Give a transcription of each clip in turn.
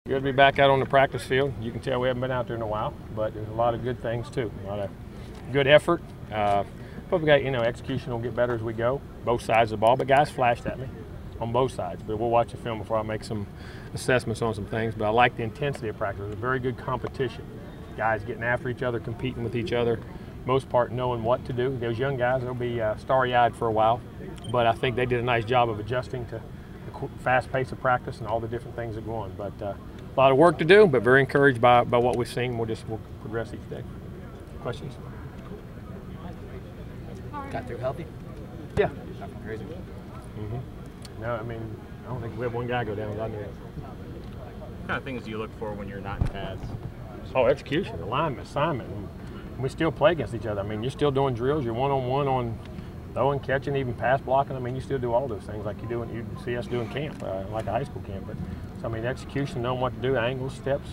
Good to be back out on the practice field. You can tell we haven't been out there in a while, but there's a lot of good things too. A lot of good effort. But we got, execution will get better as we go, both sides of the ball. But guys flashed at me on both sides. But we'll watch the film before I make some assessments on some things. But I like the intensity of practice. It was a very good competition. Guys getting after each other, competing with each other. Most part knowing what to do. Those young guys, they'll be starry-eyed for a while. But I think they did a nice job of adjusting to the fast pace of practice and all the different things that go on. But a lot of work to do, but very encouraged by what we've seen. We'll progress each day. Questions? Got through healthy? Yeah. Nothing crazy. No, I mean, I don't think we have one guy go down as I knew. What kind of things do you look for when you're not in pads? Oh, execution, alignment, assignment. And we still play against each other. I mean, you're still doing drills. You're one-on-one on throwing, catching, even pass blocking. I mean, you still do all those things like you see us doing camp, like a high school camp. But so, I mean, execution, knowing what to do, angles, steps,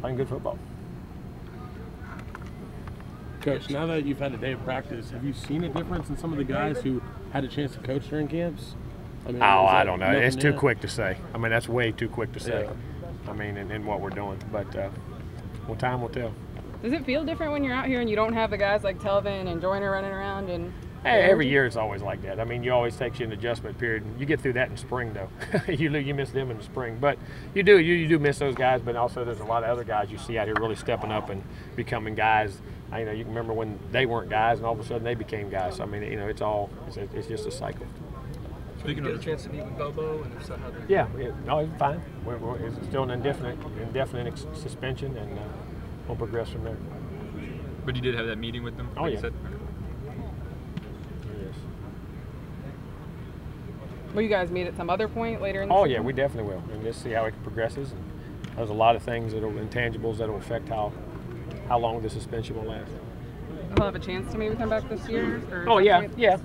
playing good football. Coach, now that you've had a day of practice, have you seen a difference in some of the guys who had a chance to coach during camps? I mean, I don't know. It's too quick to say. I mean, that's way too quick to say. Yeah. I mean, in what we're doing. But well, time will tell. Does it feel different when you're out here and you don't have the guys like Telvin and Joyner running around? And hey, every year it's always like that. I mean, you always takes you an adjustment period. You get through that in spring, though. you miss them in the spring, but you do miss those guys. But also, there's a lot of other guys you see out here really stepping up and becoming guys. You can remember when they weren't guys, and all of a sudden they became guys. So, I mean, it's just a cycle. Speaking of, a chance to meet with Bobo, and if so, how did it's fine. It's still an indefinite suspension, and we'll progress from there. But you did have that meeting with them? Oh, yeah. You said? Yes. Will you guys meet at some other point later in the season? Yeah, we definitely will. And just see how it progresses. And there's a lot of things intangibles that will affect how long the suspension will last. He'll have a chance to maybe come back this year? Or yeah.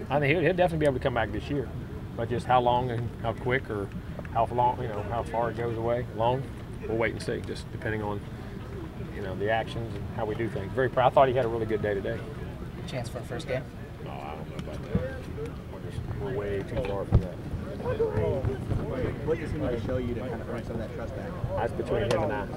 I think he'll definitely be able to come back this year. But just how long and how quick or how long, how far it goes away, we'll wait and see, just depending on, the actions and how we do things. Very proud. I thought he had a really good day today. chance for a first game? No, I don't know about that. We're way too far from that. What does he need to show you to kind of earn some of that trust back? That's between him and I.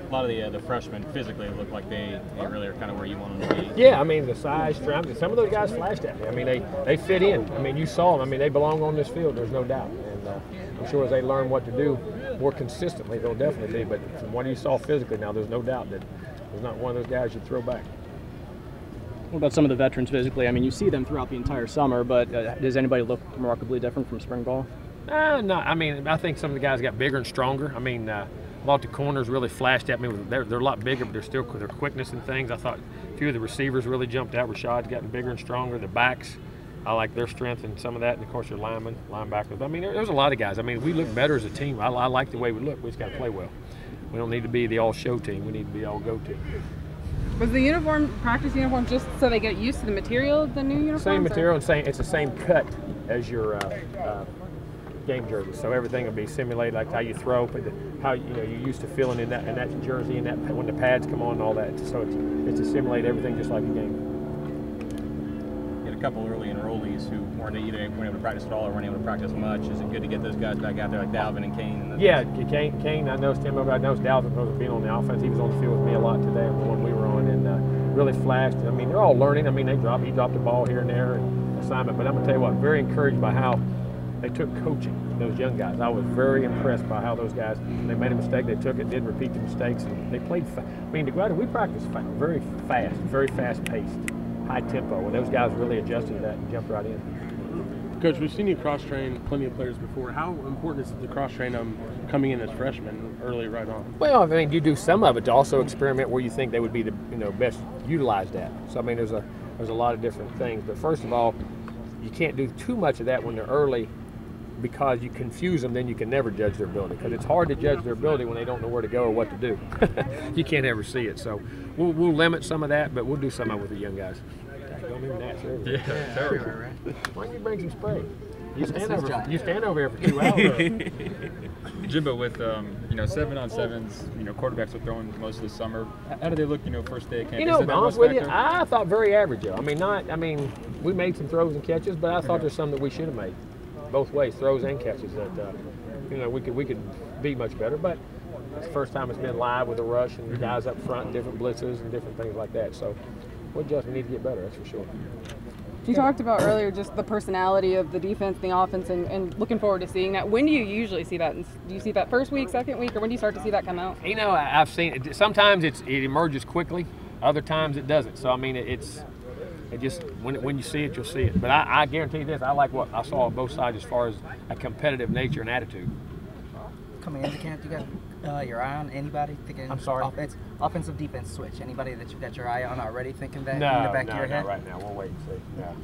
A lot of the freshmen physically look like they really are kind of where you want them to be. Yeah, I mean, the size, strength, some of those guys flashed at me. I mean, they fit in. I mean, you saw them. I mean, they belong on this field, there's no doubt. And I'm sure as they learn what to do more consistently, they'll definitely be. But from what you saw physically now, there's no doubt that there's not one of those guys you'd throw back. What about some of the veterans physically? I mean, you see them throughout the entire summer, but does anybody look remarkably different from spring ball? No. I mean, I think some of the guys got bigger and stronger. I mean, I thought the corners really flashed at me. They're a lot bigger, but they're still their quickness and things. I thought a few of the receivers really jumped out. Rashad's gotten bigger and stronger. The backs, I like their strength and some of that. And, of course, your linebackers. I mean, there's a lot of guys. I mean, we look better as a team. I like the way we look. We just got to play well. We don't need to be the all-show team. We need to be all-go team. Was the practice uniform, just so they get used to the material of the new uniform? Same material and it's the same cut as your game jersey. So everything will be simulated, like how you throw, how you're used to feeling in that jersey and that when the pads come on and all that. So it's to simulate everything just like a game. You had a couple early enrollees who weren't able to practice at all or weren't able to practice much. Is it good to get those guys back out there like Dalvin and Kane? Yeah, Kane, I know Timbo, I know Dalvin was being on the offense. He was on the field with me a lot today when we were on and really flashed. I mean, they're all learning. I mean, he dropped the ball here and there and assignment. But I'm going to tell you what, very encouraged by how they took coaching, those young guys. I was very impressed by how those guys, they made a mistake, they took it, didn't repeat the mistakes, and they played I mean, to go out there, we practiced very fast-paced, high tempo, and those guys really adjusted to that and jumped right in. Coach, we've seen you cross-train plenty of players before. How important is it to cross-train them coming in as freshmen early right on? Well, I mean, you do some of it to also experiment where you think they would be the best utilized at. So, I mean, there's a lot of different things. But first of all, you can't do too much of that when they're early, because you confuse them, then you can never judge their ability. Because it's hard to judge their ability when they don't know where to go or what to do. You can't ever see it. So we'll limit some of that, but we'll do some of it with the young guys. Don't even ask everybody. Yeah, terrible. Why don't you bring some spray? You stand over here for 2 hours. Jimbo, with 7-on-7s, quarterbacks are throwing most of the summer. How do they look, first day of camp? To be honest with you, I thought very average. I mean, we made some throws and catches, but I thought there's some that we should have made. both ways, throws and catches. That you know, we could be much better, but it's the first time it's been live with a rush and guys up front, and different blitzes and different things like that. So we just need to get better, that's for sure. You talked about earlier just the personality of the defense, the offense, and looking forward to seeing that. When do you usually see that? Do you see that first week, second week, or when do you start to see that come out? You know, I've seen it. Sometimes it emerges quickly. Other times it doesn't. So I mean, it just when you see it, you'll see it. But I guarantee you this: I like what I saw on both sides as far as a competitive nature and attitude. Coming into camp, you got your eye on anybody thinking? I'm sorry. Offensive defense switch. Anybody that you've got your eye on already thinking that in the No, back of your head? not right now. We'll wait and see. No.